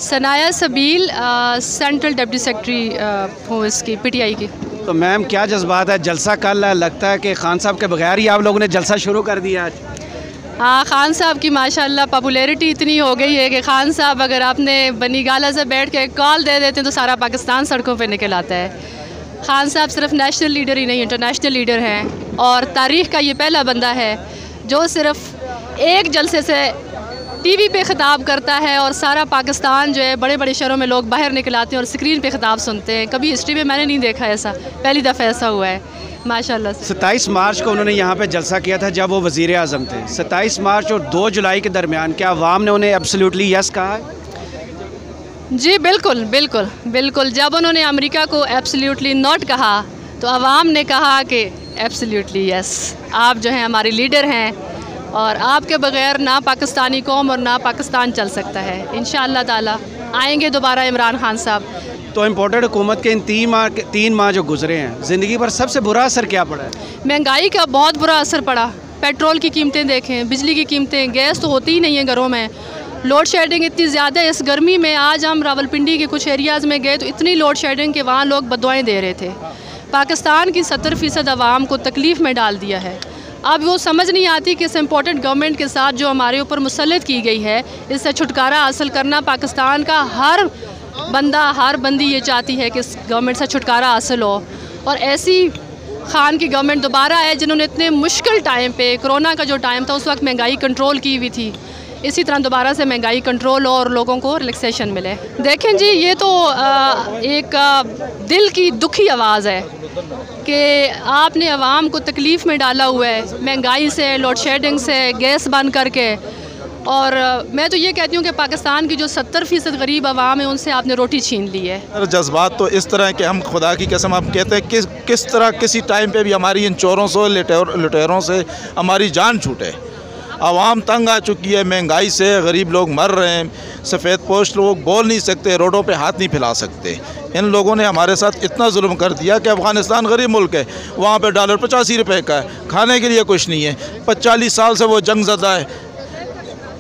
सनाया सबील, central deputy secretary हूँ इसकी PTI की। तो मैम क्या जज्बात है, जलसा कल है, लगता है कि खान साहब के बगैर ही आप लोगों ने जलसा शुरू कर दिया आज? हाँ, खान साहब की माशाल्लाह पॉपुलैरिटी इतनी हो गई है कि खान साहब अगर आपने बनी गाला से बैठ के कॉल दे देते हैं तो सारा पाकिस्तान सड़कों पे निकल आता है। खान साहब सिर्फ नेशनल लीडर ही नहीं, इंटरनेशनल लीडर हैं और तारीख़ का ये पहला बंदा है जो सिर्फ एक जलसे से TV पे ख़िताब करता है और सारा पाकिस्तान जो है, बड़े बड़े शहरों में लोग बाहर निकल आते हैं और स्क्रीन पे ख़िताब सुनते हैं। कभी हिस्ट्री में मैंने नहीं देखा ऐसा, पहली दफ़ा ऐसा हुआ है माशाल्लाह। 27 मार्च को उन्होंने यहाँ पे जलसा किया था जब वो वज़ीर आज़म थे। 27 मार्च और 2 जुलाई के दरमियान क्या अवाम ने उन्हें एब्सोल्युटली यस कहा है? जी बिल्कुल बिल्कुल बिल्कुल। जब उन्होंने अमेरिका को एब्सोल्युटली नॉट कहा तो अवाम ने कहा कि एब्सोल्युटली यस, आप जो हैं हमारे लीडर हैं और आपके बग़ैर ना पाकिस्तानी कौम और ना पाकिस्तान चल सकता है। इंशाअल्लाह ताला आएंगे दोबारा इमरान खान साहब। तो इम्पोर्टेड हुकूमत के इन 3 माह जो गुजरे हैं, ज़िंदगी पर सबसे बुरा असर क्या पड़ा है? महंगाई का बहुत बुरा असर पड़ा। पेट्रोल की कीमतें देखें, बिजली की कीमतें, गैस तो होती ही नहीं है घरों में, लोड शेडिंग इतनी ज़्यादा है इस गर्मी में। आज हम रावलपिंडी के कुछ एरियाज़ में गए तो इतनी लोड शेडिंग के वहाँ लोग बदुआएँ दे रहे थे। पाकिस्तान की 70% आवाम को तकलीफ़ में डाल दिया है। अब वो समझ नहीं आती कि इस इम्पोर्टेंट गवर्नमेंट के साथ जो हमारे ऊपर मुसल्लत की गई है, इससे छुटकारा हासिल करना पाकिस्तान का हर बंदा, हर बंदी ये चाहती है कि इस गवर्नमेंट से छुटकारा हासिल हो। और ऐसी खान की गवर्नमेंट दोबारा है जिन्होंने इतने मुश्किल टाइम पे, कोरोना का जो टाइम था उस वक्त महंगाई कंट्रोल की हुई थी, इसी तरह दोबारा से महंगाई कंट्रोल हो और लोगों को रिलैक्सेशन मिले। देखें जी, ये तो एक दिल की दुखी आवाज़ है कि आपने आवाम को तकलीफ़ में डाला हुआ है महंगाई से, लोड शेडिंग से, गैस बंद करके। और मैं तो ये कहती हूँ कि पाकिस्तान की जो 70% गरीब आवाम है उनसे आपने रोटी छीन ली है। जज्बात तो इस तरह के, हम खुदा की कसम आप कहते हैं किस तरह किसी टाइम पे भी हमारी इन चोरों से, लुटेरों से हमारी जान छूटे। आवाम तंग आ चुकी है महंगाई से, गरीब लोग मर रहे हैं, सफ़ेद पोश लोग बोल नहीं सकते, रोडों पे हाथ नहीं फैला सकते। इन लोगों ने हमारे साथ इतना जुल्म कर दिया कि अफ़गानिस्तान गरीब मुल्क है, वहाँ पे डॉलर 85 रुपये का है, खाने के लिए कुछ नहीं है। 40 साल से वो जंग ज़दा है।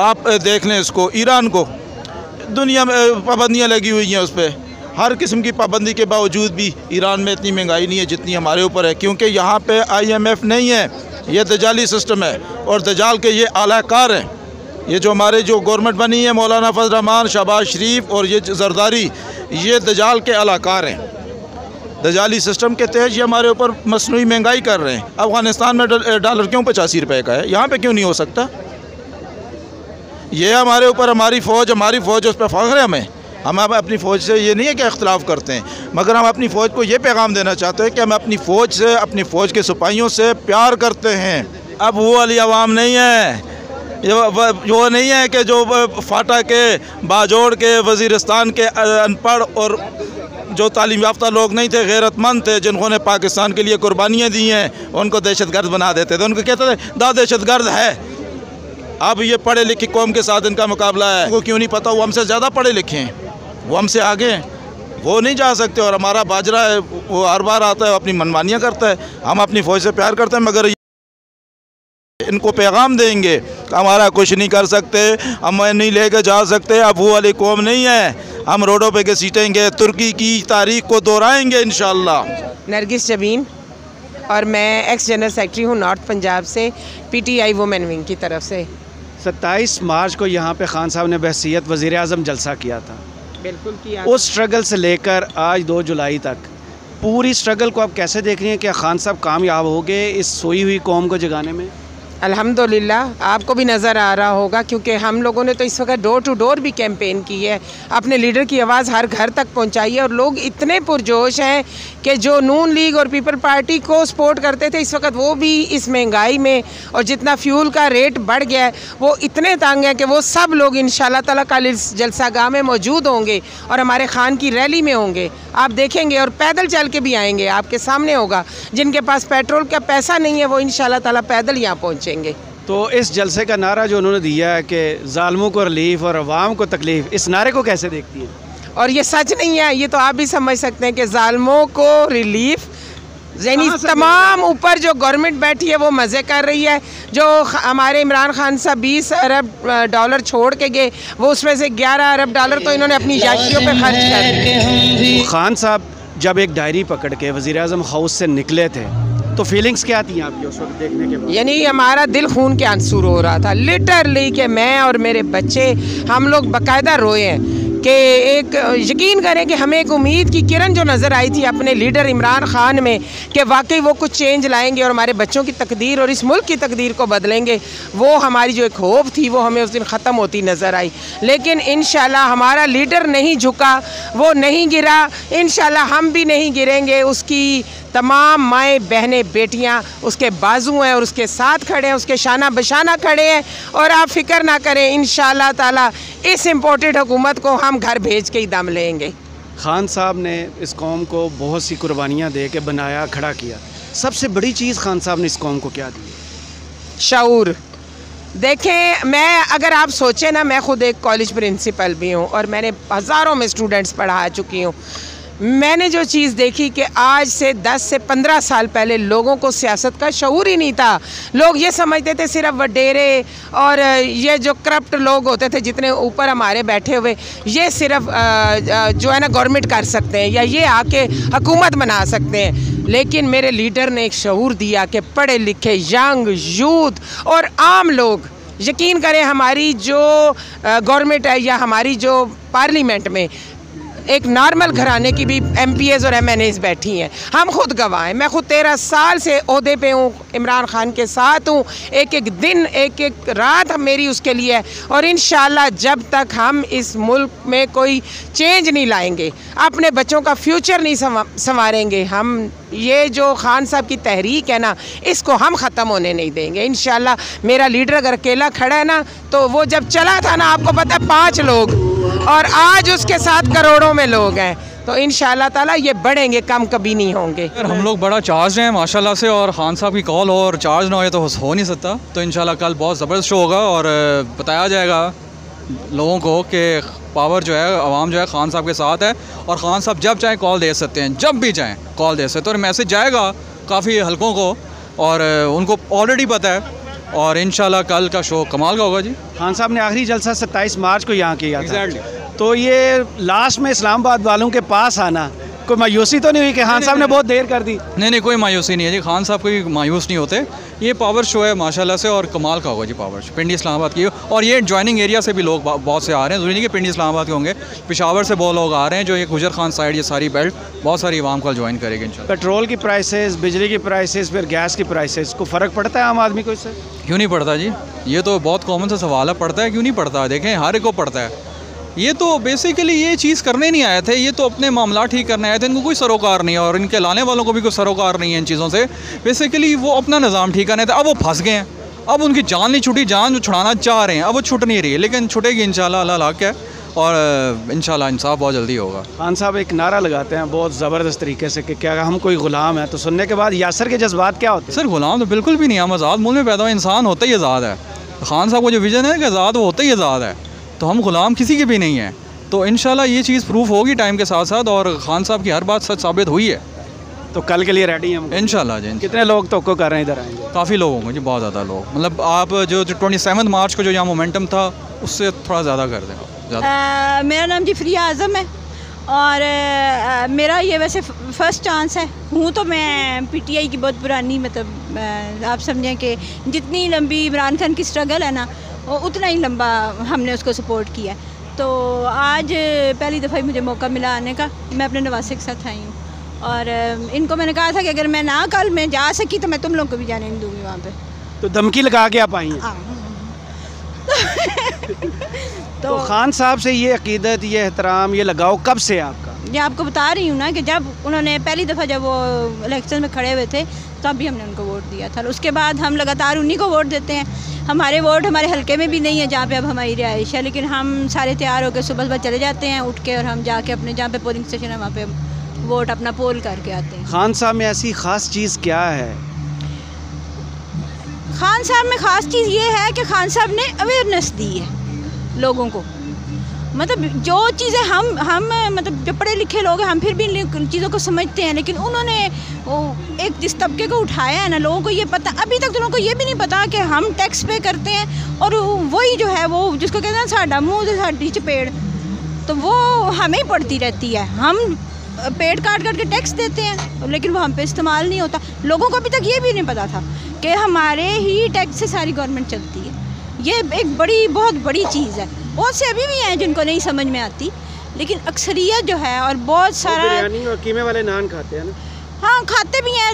आप देख लें इसको, ईरान को दुनिया में पाबंदियाँ लगी हुई हैं, उस पर हर किस्म की पाबंदी के बावजूद भी ईरान में इतनी महंगाई नहीं है जितनी हमारे ऊपर है, क्योंकि यहाँ पे IMF नहीं है, ये दजाली सिस्टम है और दजाल के ये आलाकार हैं। ये जो हमारे जो गवर्नमेंट बनी है, मौलाना फजल रहमान, शहबाज शरीफ और ये जरदारी, ये दजाल के आलाकार हैं। दजाली सिस्टम के तहत ये हमारे ऊपर मसनूई महंगाई कर रहे हैं। अफ़गानिस्तान में डॉलर क्यों 85 रुपये का है, यहाँ पे क्यों नहीं हो सकता? ये हमारे ऊपर हमारी फ़ौज उस पर फ़ख्र है। हम अपनी फ़ौज से ये नहीं है कि इख्तलाफ करते हैं, मगर हम अपनी फ़ौज को ये पैगाम देना चाहते हैं कि हम अपनी फ़ौज से, अपनी फ़ौज के सिपाहियों से प्यार करते हैं। अब वो वाली आवाम नहीं है, वो नहीं है कि जो फाटा के, बाजोड़ के, वज़ीरिस्तान के अनपढ़ और जो तालीम याफ्ता लोग नहीं थे, गैरतमंद थे, जिन्होंने पाकिस्तान के लिए कुर्बानियाँ दी हैं, उनको दहशतगर्द बना देते थे। उनको कहते थे दा दहशतगर्द है। अब ये पढ़े लिखी कौम के साथ इनका मुकाबला है। उनको क्यों नहीं पता, वो हमसे ज़्यादा पढ़े लिखे हैं, वो हमसे आगे हैं, वो नहीं जा सकते। और हमारा बाजरा है, वो हर बार आता है अपनी मनमानियाँ करता है। हम अपनी फ़ौज से प्यार करते हैं, मगर इनको पैगाम देंगे हमारा कुछ नहीं कर सकते, हम नहीं लेके जा सकते। अब वो वाली कौम नहीं है, हम रोडों पे के सीटेंगे, तुर्की की तारीख को दोहराएंगे इंशाअल्लाह। नरगिस जबीन और मैं एक्स जनरल सेक्रेटरी हूँ नॉर्थ पंजाब से, PTI वुमेन विंग की तरफ से। 27 मार्च को यहाँ पे खान साहब ने बहसीयत वज़ीर आज़म जलसा किया था। बिल्कुल किया। उस स्ट्रगल से लेकर आज 2 जुलाई तक पूरी स्ट्रगल को आप कैसे देख रही हैं? क्या खान साहब कामयाब हो गए इस सोई हुई कौम को जगाने में? अल्हम्दुलिल्लाह, आपको भी नज़र आ रहा होगा क्योंकि हम लोगों ने तो इस वक्त डोर टू डोर भी कैंपेन की है, अपने लीडर की आवाज़ हर घर तक पहुंचाई है और लोग इतने पुरजोश हैं कि जो नून लीग और पीपल पार्टी को सपोर्ट करते थे इस वक्त वो भी इस महंगाई में और जितना फ्यूल का रेट बढ़ गया है वो इतने तंग है कि वो सब लोग इंशाल्लाह ताला कल इस जलसागाह में मौजूद होंगे और हमारे खान की रैली में होंगे। आप देखेंगे और पैदल चल के भी आएंगे, आपके सामने होगा। जिनके पास पेट्रोल का पैसा नहीं है वो इंशाल्लाह ताला पैदल यहाँ पहुँचेंगे। तो इस जलसे का नारा जो उन्होंने दिया है कि ज़ालिमों को रिलीफ और अवाम को तकलीफ़, इस नारे को कैसे देखती हैं? और ये सच नहीं है, ये तो आप भी समझ सकते हैं कि ज़ालिमों को रिलीफ यानी तमाम ऊपर जो गवर्नमेंट बैठी है वो मज़े कर रही है। जो हमारे इमरान खान साहब 20 अरब डॉलर छोड़ के गए, वो उसमें से 11 अरब डॉलर तो इन्होंने अपनी याशियों पे खर्च कर दिए। खान साहब जब एक डायरी पकड़ के वज़ीर-ए-आज़म हाउस से निकले थे तो फीलिंग्स क्या थी आपकी उस वक्त देखने के बाद? यानी हमारा दिल खून के आंसू रो रहा था लिटरली, कि मैं और मेरे बच्चे हम लोग बाकायदा रोए हैं कि एक यकीन करें कि हमें एक उम्मीद की किरण जो नज़र आई थी अपने लीडर इमरान खान में कि वाकई वो कुछ चेंज लाएंगे और हमारे बच्चों की तकदीर और इस मुल्क की तकदीर को बदलेंगे। वो हमारी जो एक होप थी वो हमें उस दिन ख़त्म होती नज़र आई। लेकिन इंशाल्लाह हमारा लीडर नहीं झुका, वो नहीं गिरा, इंशाल्लाह हम भी नहीं गिरेंगे। उसकी तमाम माएँ बहनें बेटियाँ उसके बाजू हैं और उसके साथ खड़े हैं, उसके शाना बशाना खड़े हैं। और आप फ़िक्र ना करें, इंशाल्लाह ताला इस इम्पोर्टेड हुकूमत को हम घर भेज के ही दम लेंगे। खान साहब ने इस कौम को बहुत सी कुर्बानियाँ दे के बनाया, खड़ा किया। सबसे बड़ी चीज़ खान साहब ने इस कौम को क्या दी? शऊर। देखें, मैं अगर आप सोचें ना, मैं ख़ुद एक कॉलेज प्रिंसिपल भी हूँ और मैंने हज़ारों में स्टूडेंट्स पढ़ा चुकी हूँ। मैंने जो चीज़ देखी कि आज से 10 से 15 साल पहले लोगों को सियासत का शऊर ही नहीं था। लोग ये समझते थे सिर्फ वडेरे और ये जो करप्ट लोग होते थे जितने ऊपर हमारे बैठे हुए, ये सिर्फ जो है ना गवर्नमेंट कर सकते हैं या ये आके हुकूमत बना सकते हैं। लेकिन मेरे लीडर ने एक शऊर दिया कि पढ़े लिखे यंग यूथ और आम लोग, यकीन करें हमारी जो गवर्नमेंट है या हमारी जो पार्लियामेंट में एक नॉर्मल घराने की भी MPs और MNAs बैठी हैं। हम खुद गवाह हैं। मैं खुद 13 साल से ओहदे पे हूँ, इमरान खान के साथ हूँ। एक एक दिन एक एक रात मेरी उसके लिए है। और इंशाल्लाह जब तक हम इस मुल्क में कोई चेंज नहीं लाएंगे, अपने बच्चों का फ्यूचर नहीं संवारेंगे, हम ये जो खान साहब की तहरीक है ना, इसको हम ख़त्म होने नहीं देंगे। इंशाल्लाह मेरा लीडर अगर अकेला खड़ा है ना, तो वो जब चला था ना, आपको पता है 5 लोग और आज उसके साथ करोड़ों में लोग हैं। तो इंशाल्लाह ताला ये बढ़ेंगे, कम कभी नहीं होंगे। हम लोग बड़ा चार्ज हैं माशाल्लाह से, और खान साहब की कॉल हो और चार्ज ना हो तो हो नहीं सकता। तो इंशाल्लाह कल बहुत ज़बरदस्त शो होगा और बताया जाएगा लोगों को कि पावर जो है, आवाम जो है खान साहब के साथ है और खान साहब जब चाहें कॉल दे सकते हैं, जब भी चाहें कॉल दे सकते हैं। और मैसेज जाएगा काफ़ी हलकों को और उनको ऑलरेडी पता है। और इंशाल्लाह कल का शो कमाल का होगा जी। खान साहब ने आखिरी जलसा 27 मार्च को यहाँ किया था। Exactly. तो ये लास्ट में इस्लामाबाद वालों के पास आना, कोई मायूसी तो नहीं हुई कि खान साहब ने बहुत देर कर दी? नहीं, कोई मायूसी नहीं है जी। खान साहब कोई मायूस नहीं होते। ये पावर शो है माशाल्लाह से और कमाल का होगा जी पावर शो। पिंडी इस्लामाबाद की, और ये ज्वाइनिंग एरिया से भी लोग बहुत से आ रहे हैं। ज़रूरी नहीं कि पिंडी इस्लामाबाद के होंगे, पेशावर से बहुत लोग आ रहे हैं। जो ये गुजर खान साइड, ये सारी बेल्ट बहुत सारी आवाम कल ज्वाइन करेगी इंशाल्लाह। पेट्रोल की प्राइसेस, बिजली की प्राइसेस, फिर गैस की प्राइसेस को फ़र्क पड़ता है आम आदमी को इससे? क्यों नहीं पड़ता जी? ये तो बहुत कॉमन सा सवाल है, पड़ता है क्यों नहीं पड़ता? देखें, हर एक को पड़ता है। ये तो बेसिकली ये चीज़ करने नहीं आए थे, ये तो अपने मामला ठीक करने आए थे। इनको कोई सरोकार नहीं है और इनके लाने वालों को भी कोई सरोकार नहीं है इन चीज़ों से। बेसिकली वो अपना निज़ाम ठीक करने थे। अब वो फंस गए हैं, अब उनकी जान नहीं छूटी, जान जो छुड़ाना चाह रहे हैं अब वो छूट नहीं रही है, लेकिन छुटेगी इंशाल्लाह। अल्लाह हक है और इंशाल्लाह इंसाफ बहुत जल्दी होगा। खान साहब एक नारा लगाते हैं बहुत ज़बरदस्त तरीके से कि क्या हम कोई ग़ुलाम है, तो सुनने के बाद यासर के जज्बात क्या होते हैं? सर गुलाम तो बिल्कुल भी नहीं, हम आज़ाद मुल्क में पैदा हुए इंसान होता ही आज़ाद है। खान साहब को जो विज़न है कि आज़ाद वो होता ही आज़ाद है, तो हम ग़ुलाम किसी के भी नहीं हैं। तो इंशाल्लाह ये चीज़ प्रूफ होगी टाइम के साथ साथ, और खान साहब की हर बात सच साबित हुई है। तो कल के लिए रेडी हैं हम इंशाल्लाह जी। कितने लोग तो कर रहे हैं इधर आएंगे? काफ़ी लोग होंगे जी, बहुत ज़्यादा लोग। मतलब आप जो 27 मार्च को जो यहाँ मोमेंटम था उससे थोड़ा ज़्यादा कर दें। मेरा नाम जी फ्रिया आज़म है और मेरा ये वैसे फ़र्स्ट चांस है। हूँ तो मैं PTI की बहुत पुरानी, मतलब आप समझें कि जितनी लंबी इमरान खान की स्ट्रगल है ना, वो उतना ही लंबा हमने उसको सपोर्ट किया। तो आज पहली दफ़ा ही मुझे मौका मिला आने का। मैं अपने नवासे के साथ आई हूँ और इनको मैंने कहा था कि अगर मैं ना कल मैं जा सकी तो मैं तुम लोग को भी जाने नहीं दूँगी वहाँ पे। तो धमकी लगा के आप आई हैं? तो खान साहब से ये अकीदत, ये एहतराम, ये लगाव कब से आपका? ये आपको बता रही हूँ ना कि जब उन्होंने पहली दफ़ा जब वो इलेक्शन में खड़े हुए थे तब भी हमने उनको वोट दिया था। उसके बाद हम लगातार उन्हीं को वोट देते हैं। हमारे वोट हमारे हलके में भी नहीं है जहाँ पे अब हमारी रिहाइश है, लेकिन हम सारे तैयार होकर सुबह सुबह चले जाते हैं उठ के, और हम जाके अपने जहाँ पे पोलिंग स्टेशन है वहाँ पे वोट अपना पोल करके आते हैं। खान साहब में ऐसी ख़ास चीज़ क्या है? खान साहब में ख़ास चीज़ ये है कि खान साहब ने अवेयरनेस दी है। लोगों को। मतलब जो चीज़ें हम मतलब जो पढ़े लिखे लोग हैं हम फिर भी इन चीज़ों को समझते हैं, लेकिन उन्होंने वो एक जिस तबके को उठाया है ना, लोगों को ये पता, अभी तक तो लोगों को ये भी नहीं पता कि हम टैक्स पे करते हैं और वही जो है वो जिसको कहते हैं साड़ा मुँह से साड़ी चपेड़, तो वो हमें ही पड़ती रहती है। हम पेड़ काट के टैक्स देते हैं लेकिन वो हम पे इस्तेमाल नहीं होता। लोगों को अभी तक ये भी नहीं पता था कि हमारे ही टैक्स से सारी गवर्नमेंट चलती है। ये एक बहुत बड़ी चीज़ है। बहुत से अभी भी हैं जिनको नहीं समझ में आती, लेकिन अक्सरियत जो है और बहुत सारा बिरयानी और कीमे वाले नान खाते हैं ना। हाँ खाते भी हैं,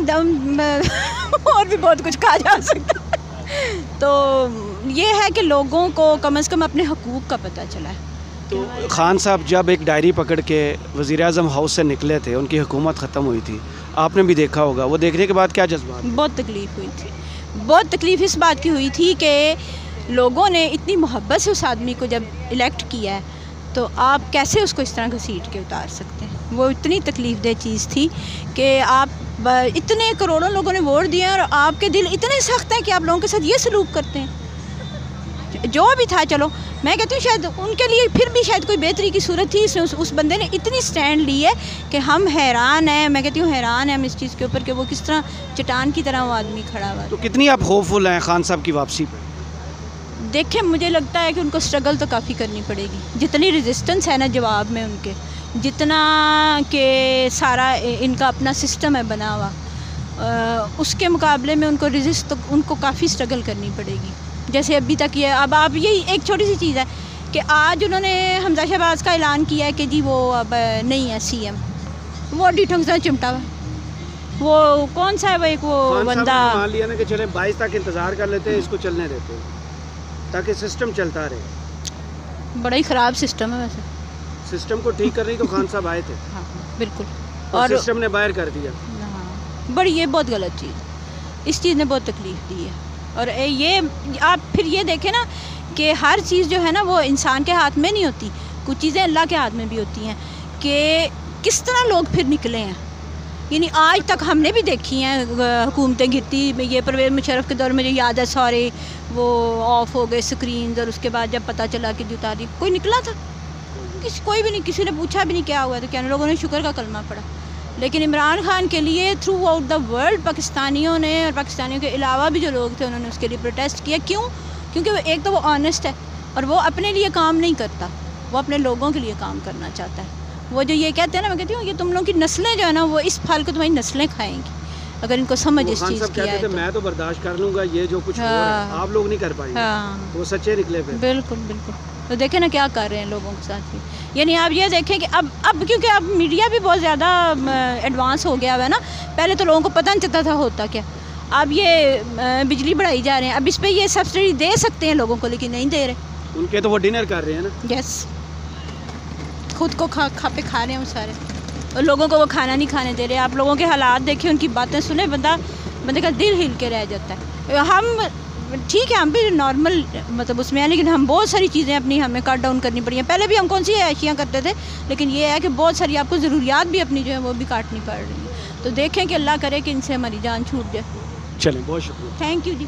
और भी बहुत कुछ कहा जा सकता है। तो ये है कि लोगों को कम से कम अपने हकूक़ का पता चला है। तो खान साहब जब एक डायरी पकड़ के वज़ीर-ए-आज़म हाउस से निकले थे, उनकी हुकूमत ख़त्म हुई थी, आपने भी देखा होगा, वो देखने के बाद क्या जज्बात? बहुत तकलीफ़ हुई थी। बहुत तकलीफ़ इस बात की हुई थी कि लोगों ने इतनी मोहब्बत से उस आदमी को जब इलेक्ट किया है तो आप कैसे उसको इस तरह घसीट के उतार सकते हैं। वो इतनी तकलीफ़ दह चीज़ थी कि आप इतने करोड़ों लोगों ने वोट दिए और आपके दिल इतने सख्त हैं कि आप लोगों के साथ ये सलूक करते हैं। जो भी था, चलो मैं कहती हूँ शायद उनके लिए फिर भी शायद कोई बेहतरी की सूरत थी। उस बंदे ने इतनी स्टैंड ली है कि हम हैरान हैं। मैं कहती हूँ हैरान हैं हम इस चीज़ के ऊपर कि वो किस तरह चट्टान की तरह वो आदमी खड़ा हुआ। तो कितनी आप होपफुल हैं खान साहब की वापसी पर? देखें, मुझे लगता है कि उनको स्ट्रगल तो काफ़ी करनी पड़ेगी। जितनी रेजिस्टेंस है ना जवाब में उनके, जितना कि सारा इनका अपना सिस्टम है बना हुआ, उसके मुकाबले में उनको उनको काफ़ी स्ट्रगल करनी पड़ेगी। जैसे अभी तक ये, अब आप यही एक छोटी सी चीज़ है कि आज उन्होंने हमजा शहबाज का ऐलान किया है कि जी वो अब नहीं है CM। वो अड्डी ठंग से चिमटा हुआ, वो कौन सा है वो एक वो बंदा मान लिया ना कि चले 22 तक इंतज़ार कर लेते हैं, इसको चलने देते हैं ताकि सिस्टम चलता रहे। बड़ा ही ख़राब सिस्टम है वैसे। सिस्टम को ठीक करने तो खान साहब आए थे। हाँ बिल्कुल, और सिस्टम ने बाहर कर दिया। हाँ बड़ी ये बहुत गलत चीज़, इस चीज़ ने बहुत तकलीफ़ दी है। और ये आप फिर ये देखें ना कि हर चीज़ जो है ना वो इंसान के हाथ में नहीं होती, कुछ चीज़ें अल्लाह के हाथ में भी होती हैं कि किस तरह लोग फिर निकले हैं। यानी आज तक हमने भी देखी हैं हुकूमतें गिरती। ये परवेज़ मुशर्रफ के दौर में मुझे याद है सारे वो ऑफ हो गए स्क्रीन, और उसके बाद जब पता चला कि उतार दी, कोई निकला था? कोई भी नहीं, किसी ने पूछा भी नहीं क्या हुआ, तो क्या लोगों ने शुक्र का कलमा पढ़ा। लेकिन इमरान खान के लिए थ्रू आउट द वर्ल्ड पाकिस्तानियों ने और पाकिस्तानियों के अलावा भी जो लोग थे उन्होंने उसके लिए प्रोटेस्ट किया। क्यों? क्योंकि एक तो वो ऑनेस्ट है और वो अपने लिए काम नहीं करता, वो अपने लोगों के लिए काम करना चाहता है। वो जो ये कहते हैं ना, मैं कहती हूँ ये तुम लोगों की नस्लें जो है ना वो इस फल को तुम्हारी नस्लें खाएंगी अगर इनको समझ इस चीज़ की आए। मैं तो बर्दाश्त कर लूँगा, ये जो कुछ हो रहा है आप लोग नहीं कर पाएंगे। हाँ वो सच्चे निकले फिर। बिल्कुल बिल्कुल। तो देखें ना क्या कर रहे हैं लोगों के साथ भी। यानी आप ये देखें कि अब क्योंकि अब मीडिया भी बहुत ज़्यादा एडवांस हो गया है ना, पहले तो लोगों को पता नहीं चलता था होता क्या। अब ये बिजली बढ़ाई जा रहे हैं, अब इस पर ये सब्सिडी दे सकते हैं लोगों को, लेकिन नहीं दे रहे। उनके तो वो डिनर कर रहे हैं ना। यस, खुद को खा रहे हैं वो सारे, और लोगों को वो खाना नहीं खाने दे रहे। आप लोगों के हालात देखें, उनकी बातें सुने, बंदे का दिल हिल के रह जाता है। हम ठीक है, हम भी नॉर्मल मतलब उसमें हैं, लेकिन हम बहुत सारी चीज़ें अपनी हमें कट डाउन करनी पड़ी हैं। पहले भी हम कौन सी ऐशियाँ करते थे, लेकिन ये है कि बहुत सारी आपको ज़रूरियात भी अपनी जो है वो भी काटनी पड़ रही है। तो देखें कि अल्लाह करे कि इनसे हमारी जान छूट जाए। चलें, बहुत शुक्रिया। Thank you ji.